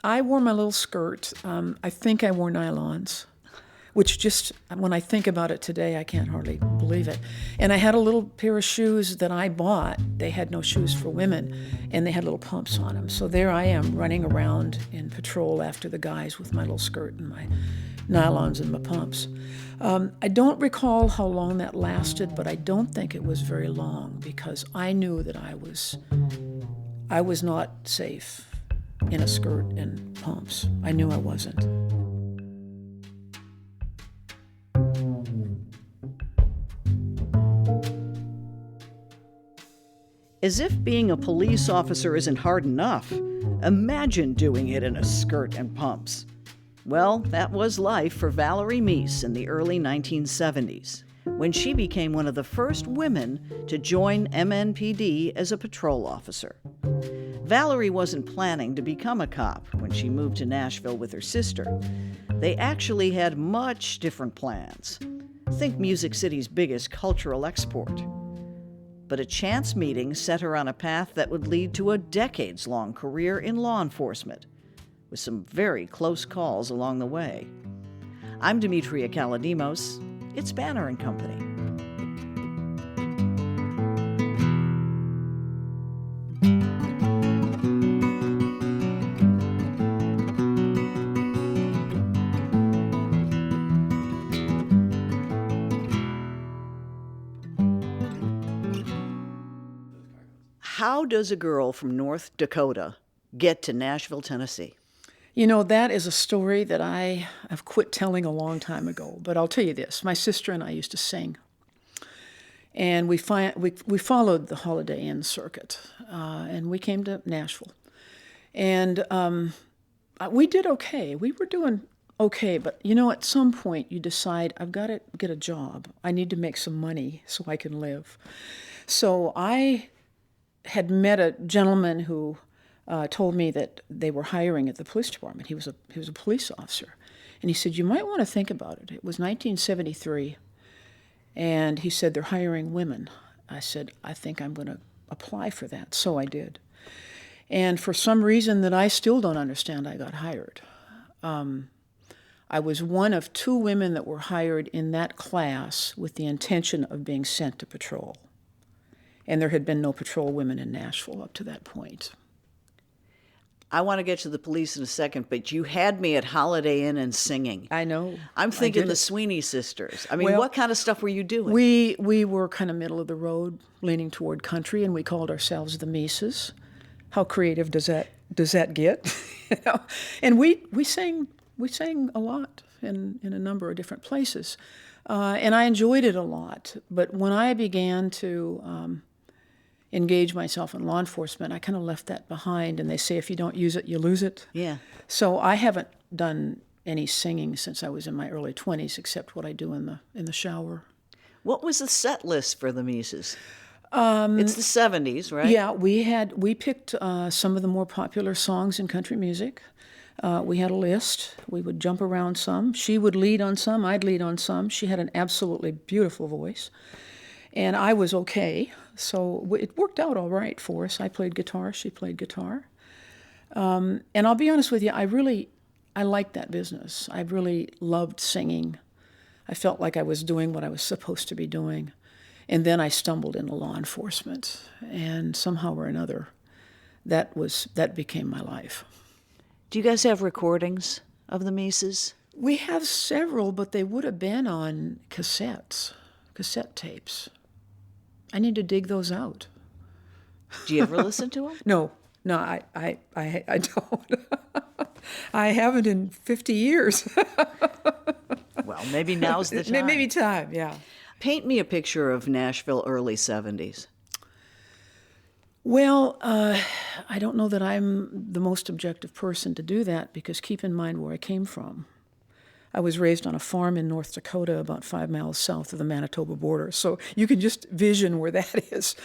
I wore my little skirt. I think I wore nylons, which just, when I think about it today, I can't hardly believe it. And I had a little pair of shoes that I bought. They had no shoes for women, and they had little pumps on them. So there I am running around in patrol after the guys with my little skirt and my nylons and my pumps. I don't recall how long that lasted, but I don't think it was very long because I knew that I was not safe in a skirt and pumps. I knew I wasn't. As if being a police officer isn't hard enough, imagine doing it in a skirt and pumps. Well, that was life for Valerie Meece in the early 1970s, when she became one of the first women to join MNPD as a patrol officer. Valerie wasn't planning to become a cop when she moved to Nashville with her sister. They actually had much different plans. Think Music City's biggest cultural export. But a chance meeting set her on a path that would lead to a decades-long career in law enforcement, with some very close calls along the way. I'm Demetria Kaladimos. It's Banner and Company. How does a girl from North Dakota get to Nashville, Tennessee? You know, that is a story that I've quit telling a long time ago. But I'll tell you this. My sister and I used to sing. And we followed the Holiday Inn circuit. And we came to Nashville. And we did okay. We were doing okay. But, you know, at some point you decide, I've got to get a job. I need to make some money so I can live. So I had met a gentleman who told me that they were hiring at the police department. He was a police officer. And he said, you might want to think about it. It was 1973. And he said, they're hiring women. I said, I think I'm going to apply for that. So I did. And for some reason that I still don't understand, I got hired. I was one of 2 women that were hired in that class with the intention of being sent to patrol. And there had been no patrol women in Nashville up to that point. I want to get to the police in a second, but you had me at Holiday Inn and singing. I know. I'm thinking the Sweeney Sisters. I mean, what kind of stuff were you doing? We were kind of middle of the road, leaning toward country, and we called ourselves the Meeces. How creative does that get? You know? And we sang a lot in a number of different places, and I enjoyed it a lot. But when I began to engage myself in law enforcement, I kind of left that behind. And they say if you don't use it, you lose it. Yeah. So I haven't done any singing since I was in my early 20s, except what I do in the shower. What was the set list for the Meeces? It's the 70s, right? Yeah, we picked some of the more popular songs in country music. We had a list. We would jump around some. She would lead on some. I'd lead on some. She had an absolutely beautiful voice. And I was okay, so it worked out all right for us. I played guitar, she played guitar. And I'll be honest with you, I liked that business. I really loved singing. I felt like I was doing what I was supposed to be doing. And then I stumbled into law enforcement, and somehow or another, that became my life. Do you guys have recordings of the Meeces? We have several, but they would have been on cassette tapes. I need to dig those out. Do you ever listen to them? No, I don't. I haven't in 50 years. Well, maybe now's the time. Maybe time, yeah. Paint me a picture of Nashville early 70s. Well, I don't know that I'm the most objective person to do that, because keep in mind where I came from. I was raised on a farm in North Dakota about 5 miles south of the Manitoba border, so you can just vision where that is.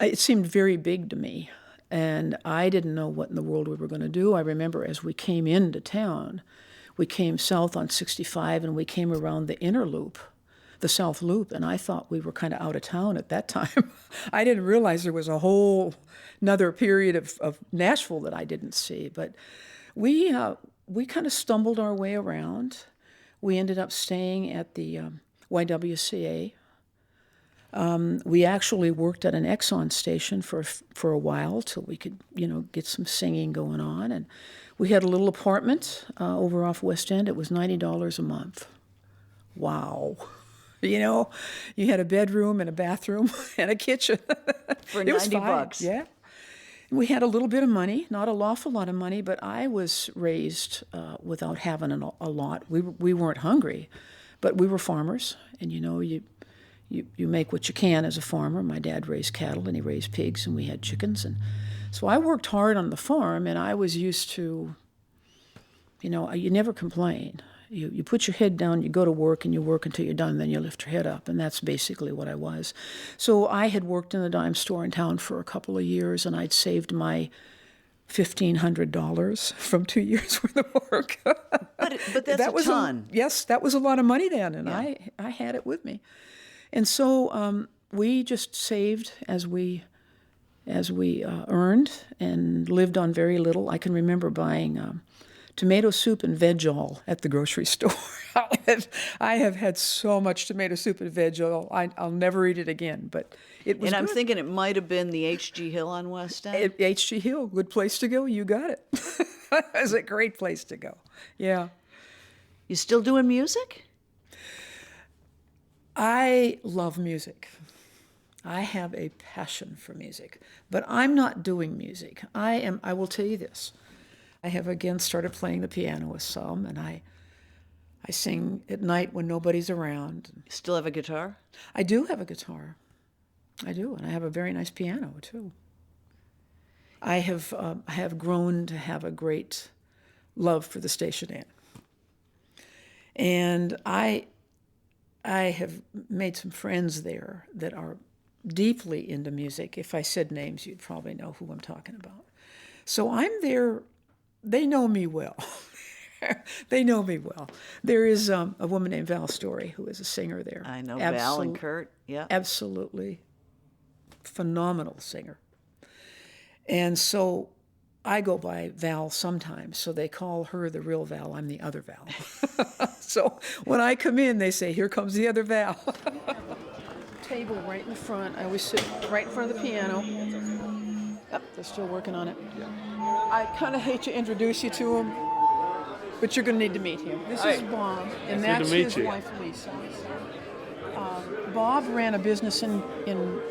It seemed very big to me, and I didn't know what in the world we were going to do. I remember as we came into town, we came south on 65, and we came around the inner loop, the South Loop, and I thought we were kind of out of town at that time. I didn't realize there was a whole another period of Nashville that I didn't see, but We kind of stumbled our way around. We ended up staying at the YWCA. We actually worked at an Exxon station for a while till we could, get some singing going on. And we had a little apartment over off West End. It was $90 a month. Wow. You had a bedroom and a bathroom and a kitchen. For It was $90 fine. bucks. Yeah. We had a little bit of money, not an awful lot of money, but I was raised without having a lot. We weren't hungry, but we were farmers, and you make what you can as a farmer. My dad raised cattle, and he raised pigs, and we had chickens, and so I worked hard on the farm, and I was used to, you never complain. You put your head down, you go to work, and you work until you're done, then you lift your head up, and that's basically what I was. So I had worked in the dime store in town for a couple of years, and I'd saved my $1,500 from 2 years worth of work. But that's that a was ton. Yes, that was a lot of money then, and Yeah. I had it with me. And so we just saved as we earned and lived on very little. I can remember buying tomato soup and veg-all at the grocery store. I have had so much tomato soup and veg-all. I'll never eat it again, but it was And I'm good. thinking it might have been the H.G. Hill on West End. H.G. Hill, good place to go. You got it. It's a great place to go. Yeah. You still doing music? I love music. I have a passion for music, but I'm not doing music. I will tell you this. I have again started playing the piano with some, and I sing at night when nobody's around. Still have a guitar? I do have a guitar. I do, and I have a very nice piano too. I have grown to have a great love for the station inn, and I have made some friends there that are deeply into music. If I said names, you'd probably know who I'm talking about. So I'm there. They know me well. They know me well. There is a woman named Val Story who is a singer there. I know Val and Kurt. Yeah. Absolutely phenomenal singer. And so I go by Val sometimes, so they call her the real Val. I'm the other Val. So when I come in, they say, "Here comes the other Val." Table right in front. I always sit right in front of the piano. Yep, they're still working on it. I kind of hate to introduce you to him, but you're going to need to meet him. This is Bob, and that's his wife, Lisa. Bob ran a business in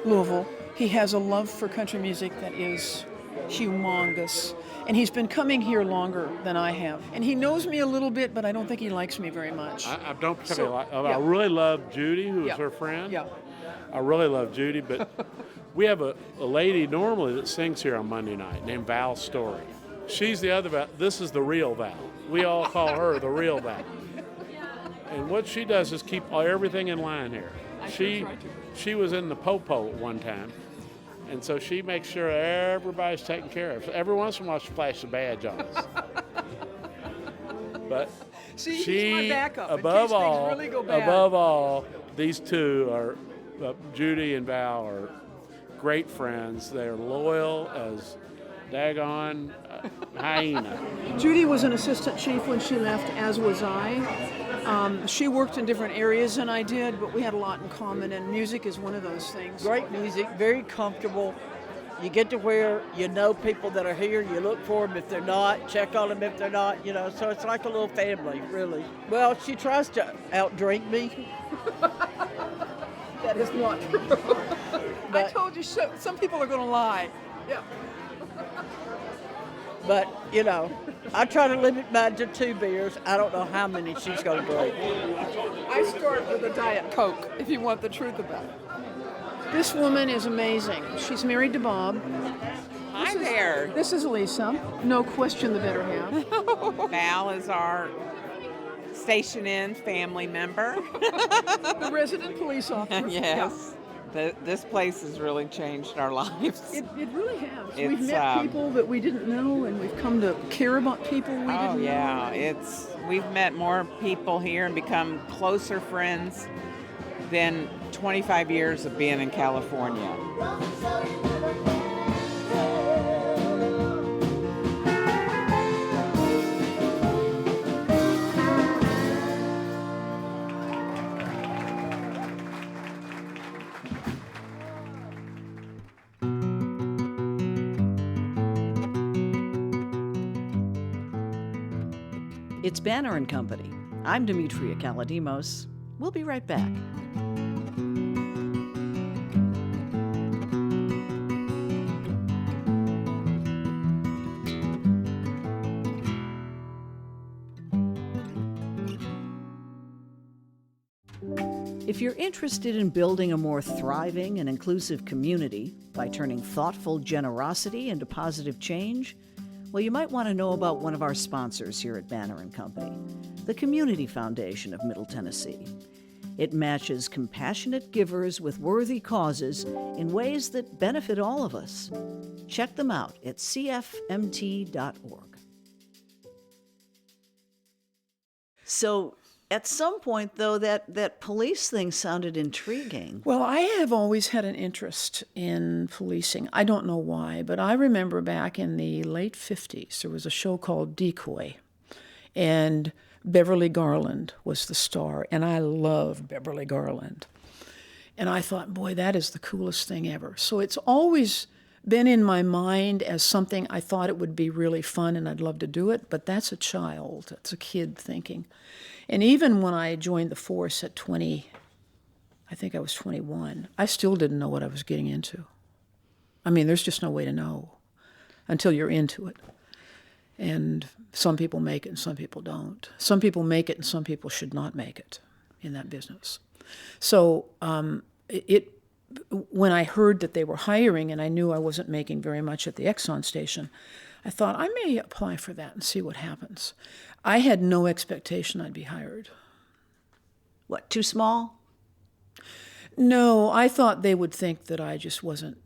Louisville. He has a love for country music that is humongous, and he's been coming here longer than I have. And he knows me a little bit, but I don't think he likes me very much. I don't particularly like. I really love Judy, who is Yeah. her friend. Yeah. I really love Judy, but we have a lady normally that sings here on Monday night named Val Story. She's the other Val. This is the real Val. We all call her the real Val. And what she does is keep everything in line here. She was in the Popo at one time, and so she makes sure everybody's taken care of. So every once in a while she flashes a badge on us. But See, she, he's my backup above in case all, things really go bad. above all, these two are Judy and Val are great friends. They're loyal as daggone hyena. Judy was an assistant chief when she left, as was I. She worked in different areas than I did, but we had a lot in common, and music is one of those things. Great music, very comfortable. You get to where you know people that are here. You look for them if they're not, check on them if they're not, so it's like a little family, really. Well, she tries to outdrink me. That is not true. I told you, some people are going to lie. Yeah. But, I try to limit mine to 2 beers. I don't know how many she's going to drink. I start with a Diet Coke, if you want the truth about it. This woman is amazing. She's married to Bob. Hi there. This is Lisa. No question the better half. Val is our station inn family member. The resident police officer. Yes. This place has really changed our lives. It really has. It's, We've met people that we didn't know, and we've come to care about people we didn't know. We've met more people here and become closer friends than 25 years of being in California. It's Banner and Company. I'm Demetria Kaladimos. We'll be right back. If you're interested in building a more thriving and inclusive community by turning thoughtful generosity into positive change, well, you might want to know about one of our sponsors here at Banner and Company, the Community Foundation of Middle Tennessee. It matches compassionate givers with worthy causes in ways that benefit all of us. Check them out at cfmt.org. So, at some point, though, that police thing sounded intriguing. Well, I have always had an interest in policing. I don't know why, but I remember back in the late 50s, there was a show called Decoy, and Beverly Garland was the star, and I love Beverly Garland. And I thought, boy, that is the coolest thing ever. So it's always been in my mind as something I thought it would be really fun and I'd love to do it, but that's a child, that's a kid thinking. And even when I joined the force at 20, I think I was 21, I still didn't know what I was getting into. I mean, there's just no way to know until you're into it. And some people make it and some people don't. Some people make it and some people should not make it in that business. So when I heard that they were hiring and I knew I wasn't making very much at the Exxon station, I thought I may apply for that and see what happens. I had no expectation I'd be hired. What, too small? No, I thought they would think that I just wasn't.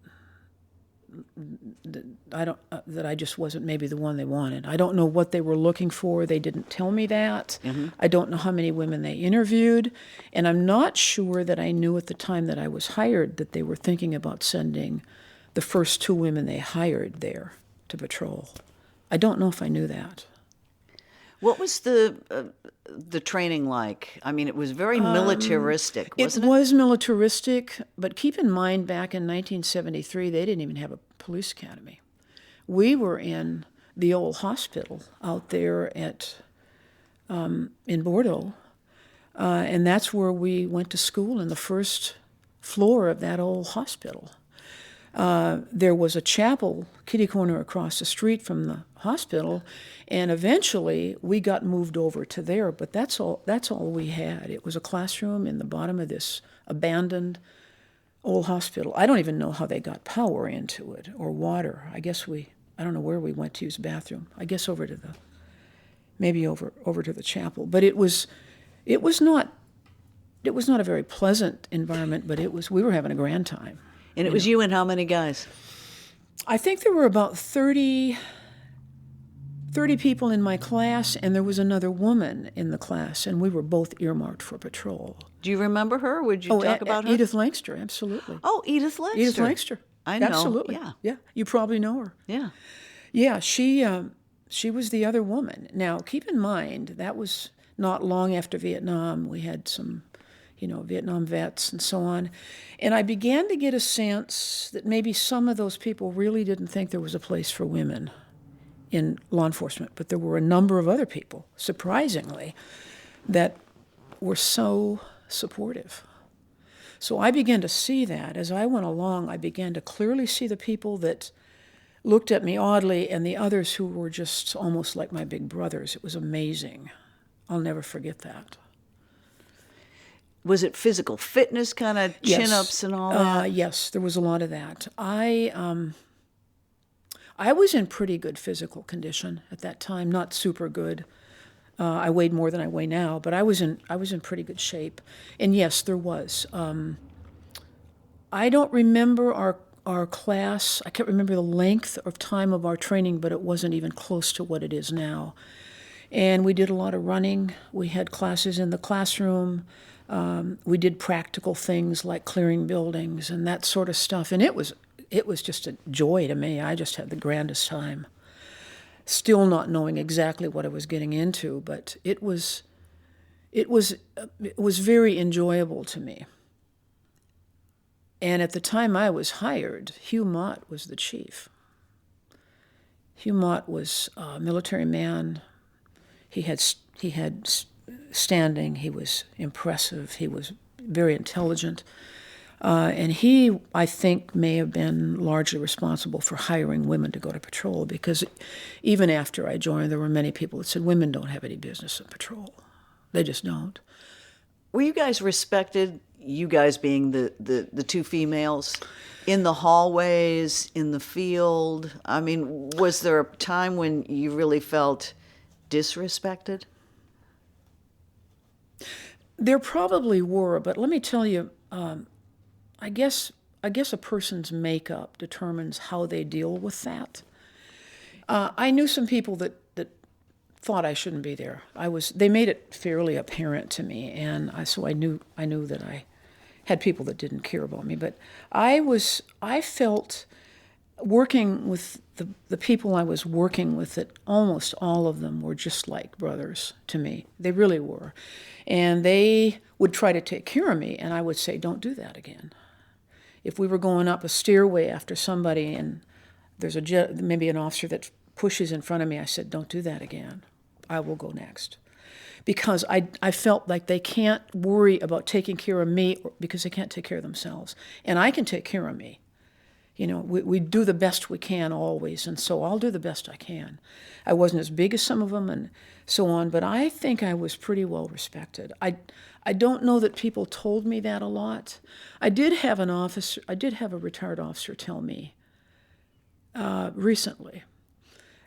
That I just wasn't maybe the one they wanted. I don't know what they were looking for. They didn't tell me that. Mm-hmm. I don't know how many women they interviewed, and I'm not sure that I knew at the time that I was hired that they were thinking about sending the first 2 women they hired there to patrol. I don't know if I knew that. What was the training like? I mean, it was very militaristic, wasn't it? It was militaristic, but keep in mind, back in 1973, they didn't even have a police academy. We were in the old hospital out there in Bordeaux, and that's where we went to school, in the first floor of that old hospital. There was a chapel kitty corner across the street from the hospital, and eventually we got moved over to there, but that's all we had. It was a classroom in the bottom of this abandoned old hospital. I don't even know how they got power into it or water. I don't know where we went to use the bathroom. I guess over to the chapel. But it was not a very pleasant environment, but we were having a grand time. And it was you and how many guys? I think there were about 30 people in my class, and there was another woman in the class, and we were both earmarked for patrol. Do you remember her? Would you talk about her? Edith Lankster, absolutely. Oh, Edith Lankster. Edith Lankster. I know. Absolutely. Yeah. You probably know her. Yeah. Yeah, she was the other woman. Now, keep in mind, that was not long after Vietnam. We had some Vietnam vets and so on. And I began to get a sense that maybe some of those people really didn't think there was a place for women in law enforcement, but there were a number of other people, surprisingly, that were so supportive. So I began to see that. As I went along, I began to clearly see the people that looked at me oddly and the others who were just almost like my big brothers. It was amazing. I'll never forget that. Was it physical fitness, kind of chin-ups and all that? Yes, there was a lot of that. I was in pretty good physical condition at that time, not super good. I weighed more than I weigh now, but I was in pretty good shape. And yes, there was. I don't remember our class. I can't remember the length of time of our training, but it wasn't even close to what it is now. And we did a lot of running. We had classes in the classroom. We did practical things like clearing buildings and that sort of stuff. And it was just a joy to me. I just had the grandest time. Still not knowing exactly what I was getting into, but it was very enjoyable to me. And at the time I was hired, Hugh Mott was the chief. Hugh Mott was a military man. He He had standing. He was impressive. He was very intelligent. And he, I think, may have been largely responsible for hiring women to go to patrol, because even after I joined, there were many people that said women don't have any business in patrol. They just don't. Were you guys respected, you guys being the two females, in the hallways, in the field? I mean, was there a time when you really felt disrespected? There probably were, but let me tell you, I guess a person's makeup determines how they deal with that. I knew some people that thought I shouldn't be there. They made it fairly apparent to me, and so I knew that I had people that didn't care about me. But I felt working with the people I was working with, that almost all of them were just like brothers to me. They really were. And they would try to take care of me, and I would say, don't do that again. If we were going up a stairway after somebody and there's maybe an officer that pushes in front of me, I said, don't do that again. I will go next. Because I felt like they can't worry about taking care of me because they can't take care of themselves. And I can take care of me. You know, we do the best we can always, and so I'll do the best I can. I wasn't as big as some of them and so on, but I think I was pretty well respected. I don't know that people told me that a lot. I did have a retired officer tell me recently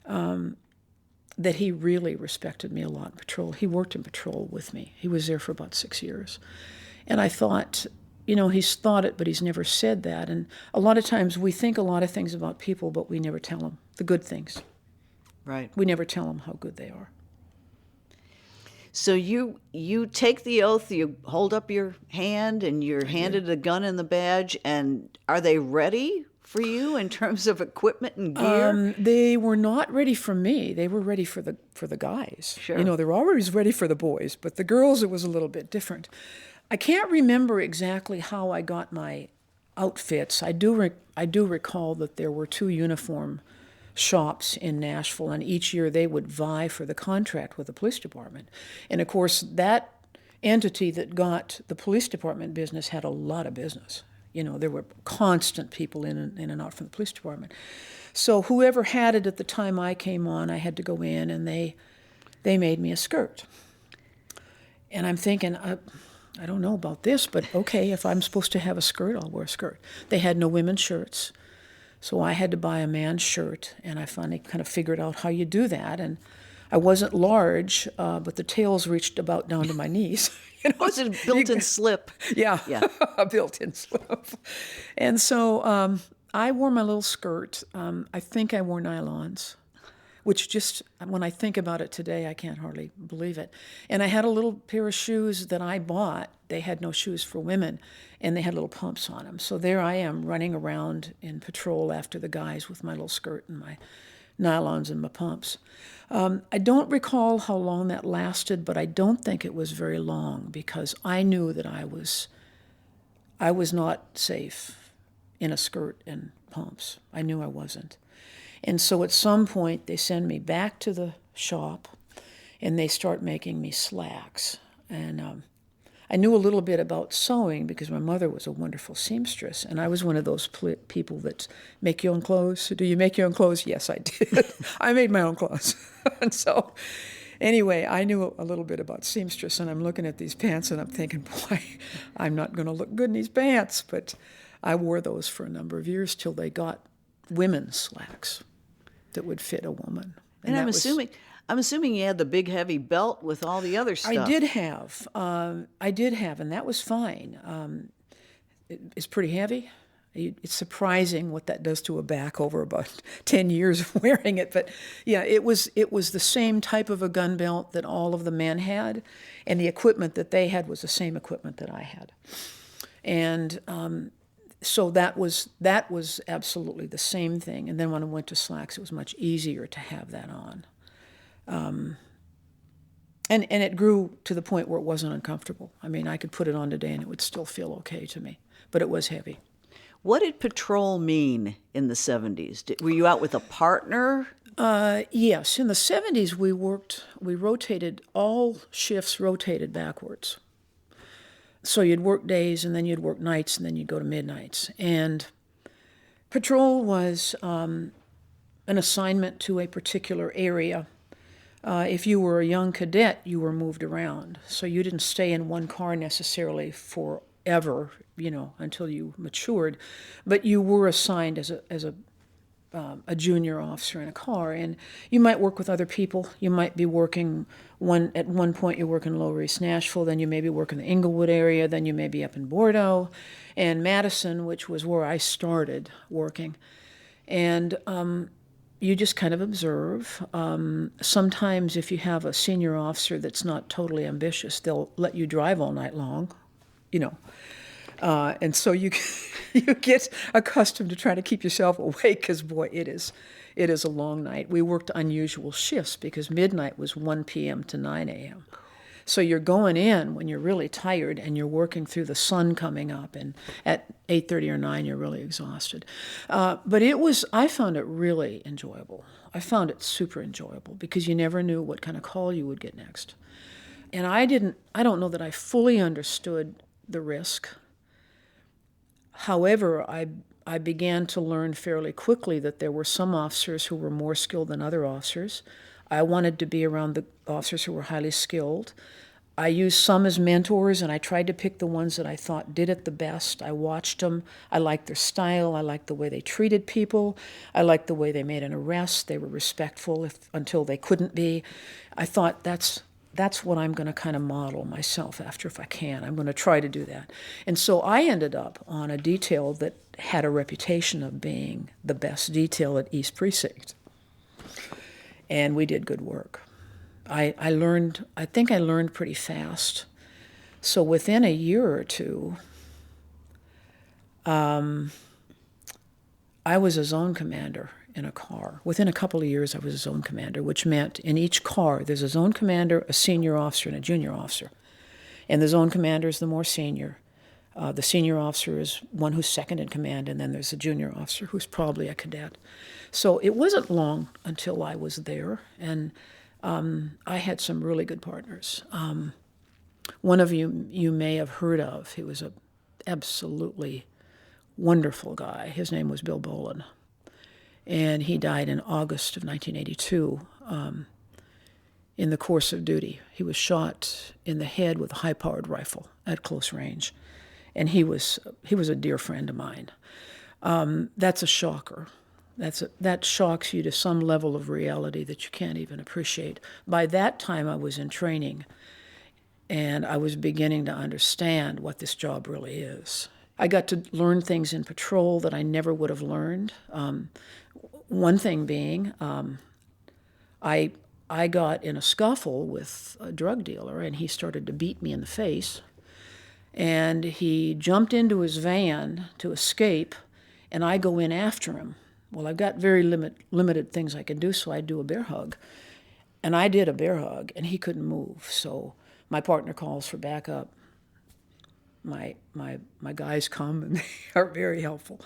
that he really respected me a lot in patrol. He worked in patrol with me. He was there for about 6 years. And I thought, you know, he's thought it, but he's never said that. And a lot of times we think a lot of things about people, but we never tell them the good things. Right. We never tell them how good they are. So you take the oath, you hold up your hand, and you're handed a gun and the badge, and are they ready for you in terms of equipment and gear? They were not ready for me. They were ready for the guys. Sure. You know, they were always ready for the boys, but the girls, it was a little bit different. I can't remember exactly how I got my outfits. I do recall that there were 2 uniform shops in Nashville, and each year they would vie for the contract with the police department. And of course, that entity that got the police department business had a lot of business. You know, there were constant people in and out from the police department. So whoever had it at the time I came on, I had to go in, and they made me a skirt. And I'm thinking, I don't know about this, but okay, if I'm supposed to have a skirt, I'll wear a skirt. They had no women's shirts, so I had to buy a man's shirt, and I finally kind of figured out how you do that. And I wasn't large, but the tails reached about down to my knees. You know, Was it a built-in slip? Yeah, Yeah. a built-in slip. And so I wore my little skirt. I think I wore nylons, which just, when I think about it today, I can't hardly believe it. And I had a little pair of shoes that I bought. They had no shoes for women, and they had little pumps on them. So there I am running around in patrol after the guys with my little skirt and my nylons and my pumps. I don't recall how long that lasted, but I don't think it was very long, because I knew that I was not safe in a skirt and pumps. I knew I wasn't. And so at some point, they send me back to the shop, and they start making me slacks. And I knew a little bit about sewing because my mother was a wonderful seamstress, and I was one of those people that make your own clothes. Do you make your own clothes? Yes, I did. I made my own clothes. And so anyway, I knew a little bit about seamstress, and I'm looking at these pants, and I'm thinking, boy, I'm not going to look good in these pants. But I wore those for a number of years till they got women's slacks that would fit a woman. And I'm assuming you had the big heavy belt with all the other stuff. I did have, and that was fine. It's pretty heavy. It's surprising what that does to a back over about 10 years of wearing it. But yeah, it was the same type of a gun belt that all of the men had, and the equipment that they had was the same equipment that I had. And so that was absolutely the same thing. And then when I went to slacks, it was much easier to have that on. And it grew to the point where it wasn't uncomfortable. I mean, I could put it on today and it would still feel okay to me, but it was heavy. What did patrol mean in the 70s? Were you out with a partner? Yes, in the 70s all shifts rotated backwards. So you'd work days and then you'd work nights and then you'd go to midnights. And patrol was an assignment to a particular area. If you were a young cadet, you were moved around. So you didn't stay in one car necessarily forever, until you matured. But you were assigned as a junior officer in a car, and you might work with other people. You might be working at one point you work in Lower East Nashville, then you maybe work in the Inglewood area, then you may be up in Bordeaux and Madison, which was where I started working. And you just kind of observe. Sometimes if you have a senior officer that's not totally ambitious, they'll let you drive all night long, and so you get accustomed to trying to keep yourself awake, because boy, it is a long night. We worked unusual shifts because midnight was 1 p.m. to 9 a.m. So you're going in when you're really tired and you're working through the sun coming up, and at 8:30 or 9 you're really exhausted. But I found it really enjoyable. I found it super enjoyable because you never knew what kind of call you would get next. And I don't know that I fully understood the risk. However, I began to learn fairly quickly that there were some officers who were more skilled than other officers. I wanted to be around the officers who were highly skilled. I used some as mentors, and I tried to pick the ones that I thought did it the best. I watched them. I liked their style. I liked the way they treated people. I liked the way they made an arrest. They were respectful until they couldn't be. I thought that's what I'm going to kind of model myself after if I can. I'm going to try to do that. And so I ended up on a detail that had a reputation of being the best detail at East Precinct. And we did good work. I think I learned pretty fast. So within a year or two, I was a zone commander in a car. Within a couple of years, I was a zone commander, which meant in each car, there's a zone commander, a senior officer, and a junior officer. And the zone commander is the more senior. The senior officer is one who's second in command, and then there's a junior officer who's probably a cadet. So it wasn't long until I was there, and I had some really good partners. One of you may have heard of. He was an absolutely wonderful guy. His name was Bill Bolin. And he died in August of 1982 in the course of duty. He was shot in the head with a high-powered rifle at close range. And he was a dear friend of mine. That's a shocker. That shocks you to some level of reality that you can't even appreciate. By that time, I was in training, and I was beginning to understand what this job really is. I got to learn things in patrol that I never would have learned. One thing being, I got in a scuffle with a drug dealer, and he started to beat me in the face. And he jumped into his van to escape, and I go in after him. Well, I've got very limited things I can do, so I do a bear hug. And I did a bear hug, and he couldn't move. So my partner calls for backup. My guys come, and they are very helpful.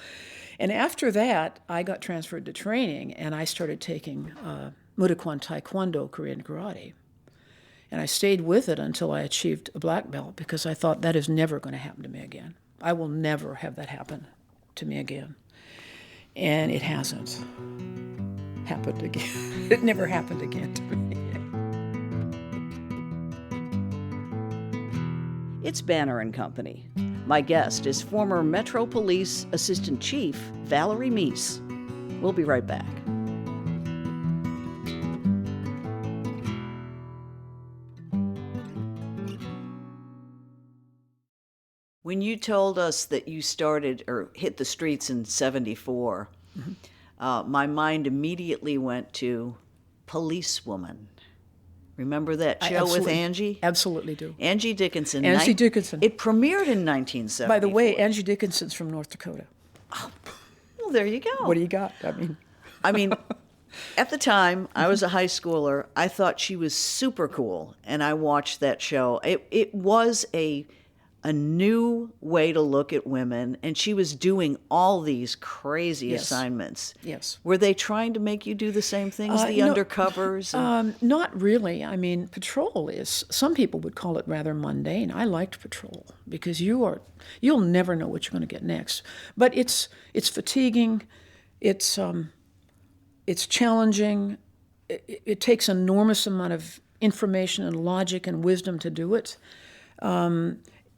And after that, I got transferred to training, and I started taking Muay Taekwondo, Korean karate. And I stayed with it until I achieved a black belt, because I thought that is never going to happen to me again. I will never have that happen to me again. And it hasn't happened again. It never happened again to me. It's Banner and Company. My guest is former Metro Police Assistant Chief Valerie Meece. We'll be right back. When you told us that you started or hit the streets in 74, my mind immediately went to Policewoman. Remember that show with Angie? Absolutely do. Angie Dickinson. Angie Dickinson. It premiered in 1974. By the way, Angie Dickinson's from North Dakota. Oh, well, there you go. What do you got? I mean, at the time, I was a high schooler. I thought she was super cool, and I watched that show. It was a a new way to look at women, and she was doing all these crazy Yes. assignments. Yes. Were they trying to make you do the same things, the no, undercovers? And- Not really. I mean, patrol is, some people would call it rather mundane. I liked patrol because you'll never know what you're going to get next. But it's fatiguing, it's challenging, it takes an enormous amount of information and logic and wisdom to do it.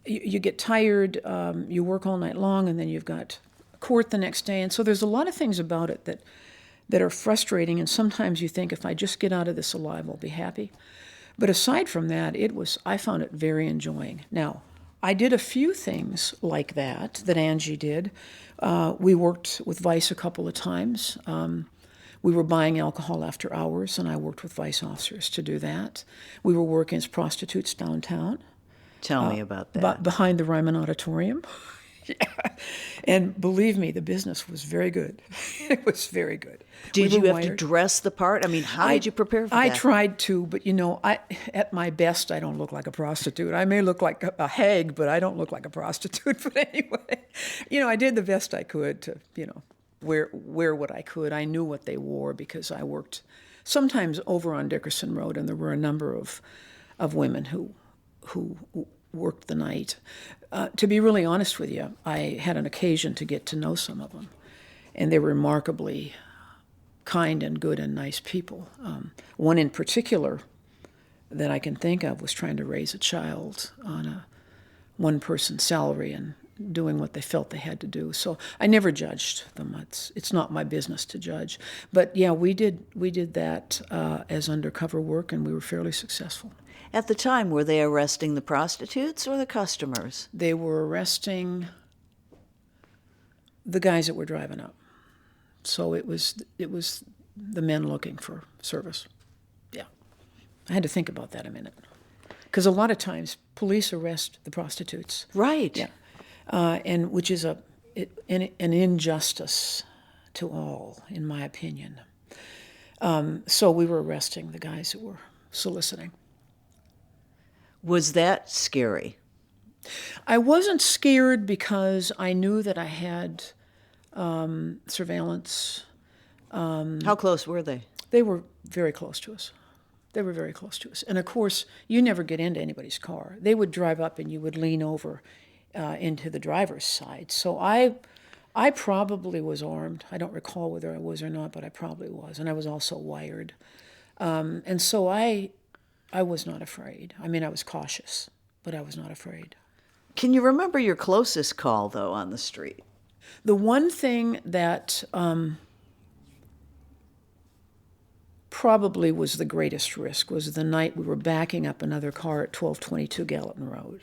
You get tired, you work all night long, and then you've got court the next day. And so there's a lot of things about it that are frustrating, and sometimes you think, if I just get out of this alive, I'll be happy. But aside from that, I found it very enjoying. Now, I did a few things like that Angie did. We worked with Vice a couple of times. We were buying alcohol after hours, and I worked with Vice officers to do that. We were working as prostitutes downtown. Tell me about that. But behind the Ryman Auditorium. Yeah. And believe me, the business was very good. It was very good. Did We you were have to wired. dress the part? I mean, how did you prepare for I that? tried to, but at my best, I don't look like a prostitute. I may look like a hag, but I don't look like a prostitute. But anyway, I did the best I could to, wear what I could. I knew what they wore because I worked sometimes over on Dickerson Road, and there were a number of women who worked the night. To be really honest with you, I had an occasion to get to know some of them, and they were remarkably kind and good and nice people. One in particular that I can think of was trying to raise a child on a one-person salary and doing what they felt they had to do. So I never judged them. It's not my business to judge. But yeah, we did that as undercover work, and we were fairly successful. At the time, were they arresting the prostitutes or the customers? They were arresting the guys that were driving up. So it was the men looking for service. Yeah. I had to think about that a minute. Because a lot of times police arrest the prostitutes. Right. Yeah. And which is an injustice to all, in my opinion. So we were arresting the guys who were soliciting. Was that scary? I wasn't scared because I knew that I had surveillance. How close were they? They were very close to us. They were very close to us. And of course, you never get into anybody's car. They would drive up and you would lean over into the driver's side. So I probably was armed. I don't recall whether I was or not, but I probably was. And I was also wired. And so I was not afraid. I mean, I was cautious, but I was not afraid. Can you remember your closest call, though, on the street? The one thing that probably was the greatest risk was the night we were backing up another car at 1222 Gallatin Road,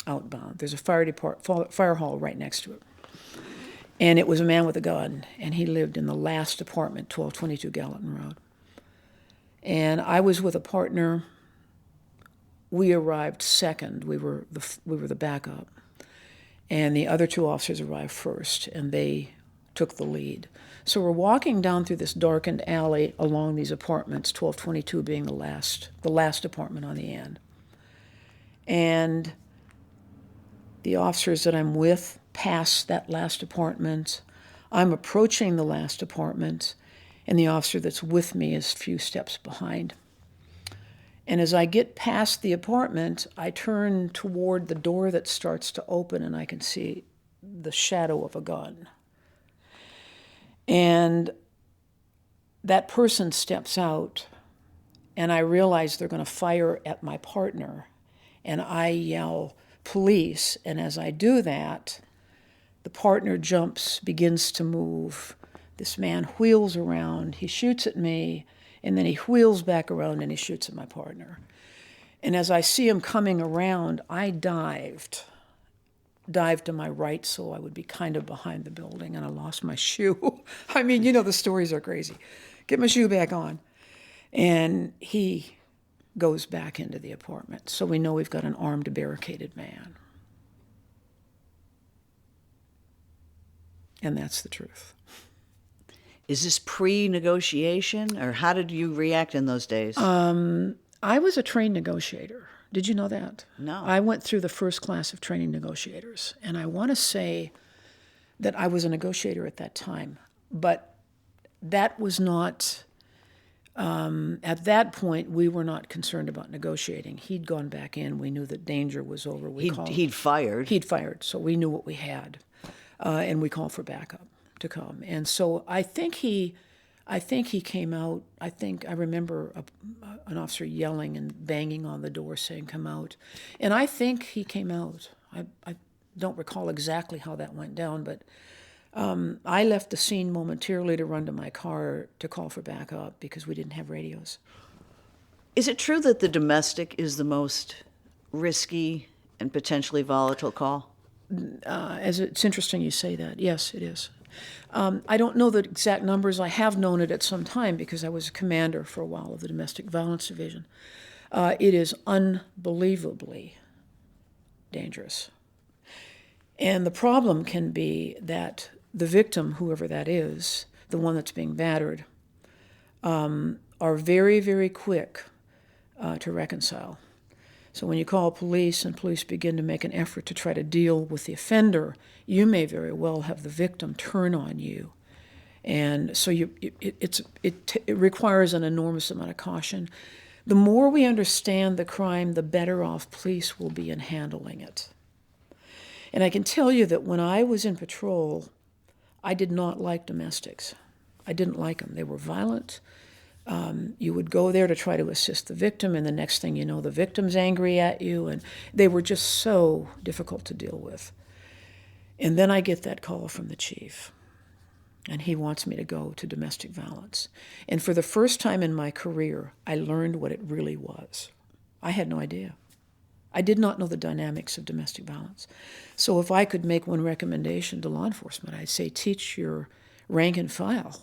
outbound. There's a fire hall right next to it. And it was a man with a gun, and he lived in the last apartment, 1222 Gallatin Road. And I was with a partner. We arrived second. We were the backup. And the other two officers arrived first, and they took the lead. So we're walking down through this darkened alley along these apartments, 1222 being the last apartment on the end. And the officers that I'm with pass that last apartment. I'm approaching the last apartment, and the officer that's with me is a few steps behind. And as I get past the apartment, I turn toward the door that starts to open, and I can see the shadow of a gun. And that person steps out, and I realize they're going to fire at my partner. And I yell, "Police!" And as I do that, the partner jumps, begins to move. This man wheels around, he shoots at me, and then he wheels back around and he shoots at my partner. And as I see him coming around, I dived to my right so I would be kind of behind the building, and I lost my shoe. I mean, the stories are crazy. Get my shoe back on. And he goes back into the apartment. So we know we've got an armed, barricaded man. And that's the truth. Is this pre-negotiation, or how did you react in those days? I was a trained negotiator. Did you know that? No. I went through the first class of training negotiators, and I want to say that I was a negotiator at that time, but that was not, at that point, we were not concerned about negotiating. He'd gone back in. We knew that danger was over. He'd fired. He'd fired, so we knew what we had, and we called for backup to come. And so I think he came out. I remember an officer yelling and banging on the door saying, "Come out." And I think he came out. I don't recall exactly how that went down, but I left the scene momentarily to run to my car to call for backup because we didn't have radios. Is it true that the domestic is the most risky and potentially volatile call? It's interesting you say that. Yes, it is. I don't know the exact numbers. I have known it at some time because I was a commander for a while of the Domestic Violence Division. It is unbelievably dangerous. And the problem can be that the victim, whoever that is, the one that's being battered, are very, very quick to reconcile. So when you call police and police begin to make an effort to try to deal with the offender, you may very well have the victim turn on you. And so it requires an enormous amount of caution. The more we understand the crime, the better off police will be in handling it. And I can tell you that when I was in patrol, I did not like domestics. I didn't like them. They were violent. You would go there to try to assist the victim, and the next thing you know, the victim's angry at you, and they were just so difficult to deal with. And then I get that call from the chief, and he wants me to go to domestic violence. And for the first time in my career, I learned what it really was. I had no idea. I did not know the dynamics of domestic violence. So if I could make one recommendation to law enforcement, I'd say teach your rank and file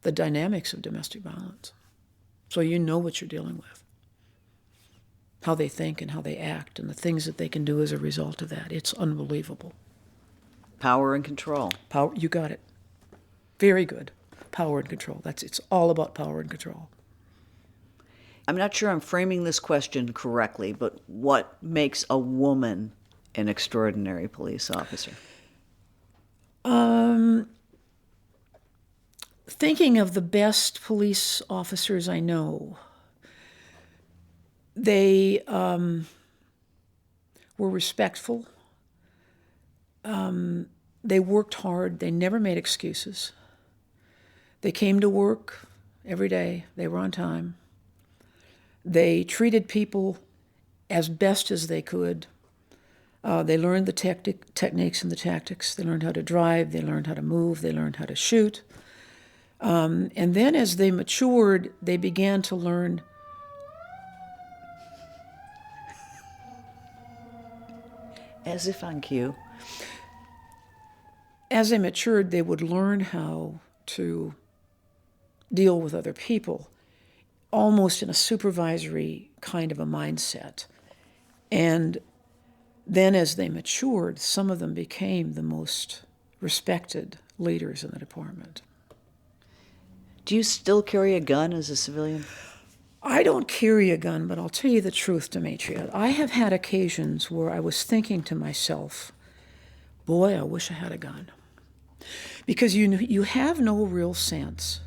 the dynamics of domestic violence so you know what you're dealing with, how they think and how they act, and the things that they can do as a result of that. It's unbelievable. Power and control. Power, you got it. Very good. Power and control. It's all about power and control. I'm not sure I'm framing this question correctly, but what makes a woman an extraordinary police officer? Thinking of the best police officers I know, they were respectful. They worked hard. They never made excuses. They came to work every day. They were on time. They treated people as best as they could. They learned the techniques and the tactics. They learned how to drive. They learned how to move. They learned how to shoot. And then as they matured, they began to learn As if on cue. As they matured, they would learn how to deal with other people, almost in a supervisory kind of a mindset. And then as they matured, some of them became the most respected leaders in the department. Do you still carry a gun as a civilian? I don't carry a gun, but I'll tell you the truth, Demetria. I have had occasions where I was thinking to myself, boy, I wish I had a gun. Because you have no real sense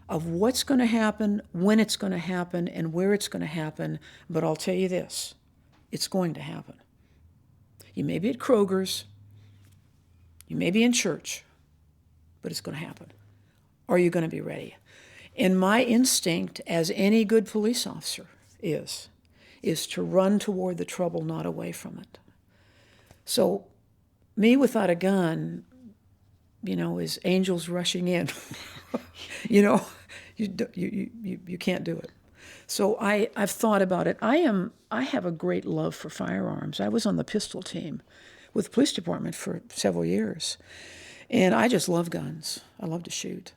of what's going to happen, when it's going to happen, and where it's going to happen. But I'll tell you this, it's going to happen. You may be at Kroger's, you may be in church, but it's going to happen. Are you going to be ready? And my instinct, as any good police officer is to run toward the trouble, not away from it. So me without a gun, is angels rushing in. You can't do it. So I've thought about it. I have a great love for firearms. I was on the pistol team with the police department for several years. And I just love guns. I love to shoot.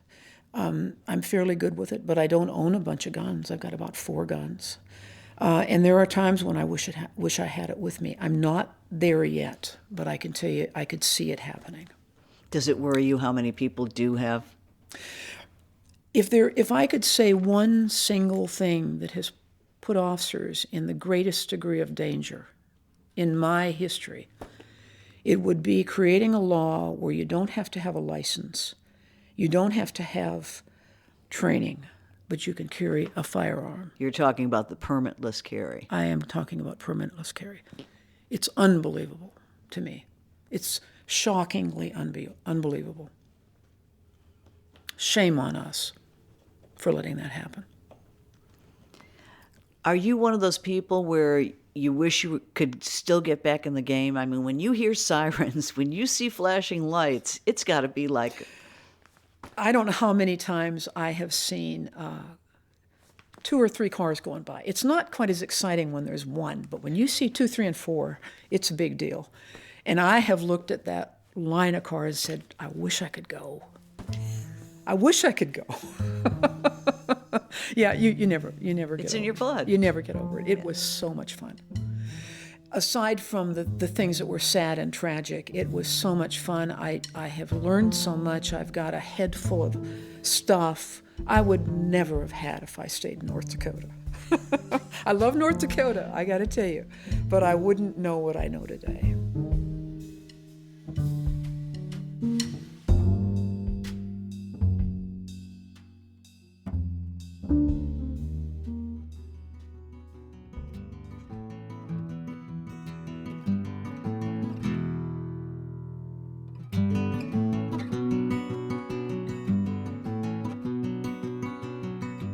I'm fairly good with it, but I don't own a bunch of guns. I've got about 4 guns. And there are times when I wish I had it with me. I'm not there yet, but I can tell you I could see it happening. Does it worry you how many people do have? If I could say one single thing that has put officers in the greatest degree of danger in my history, it would be creating a law where you don't have to have a license, you don't have to have training, but you can carry a firearm. You're talking about the permitless carry. I am talking about permitless carry. It's unbelievable to me. It's shockingly unbelievable. Shame on us for letting that happen. Are you one of those people where you wish you could still get back in the game? I mean, when you hear sirens, when you see flashing lights, it's got to be like... I don't know how many times I have seen 2 or 3 cars going by. It's not quite as exciting when there's one, but when you see 2, 3, and 4, it's a big deal. And I have looked at that line of cars and said, I wish I could go. I wish I could go. Yeah, you never get over it. It's in your blood. You never get over it. It was so much fun. Aside from the things that were sad and tragic, it was so much fun. I have learned so much. I've got a head full of stuff I would never have had if I stayed in North Dakota. I love North Dakota, I got to tell you, but I wouldn't know what I know today.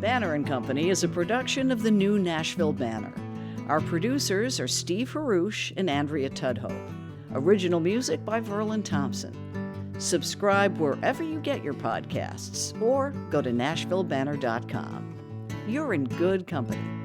Banner & Company is a production of the New Nashville Banner. Our producers are Steve Harouche and Andrea Tudhope. Original music by Verlin Thompson. Subscribe wherever you get your podcasts or go to NashvilleBanner.com. You're in good company.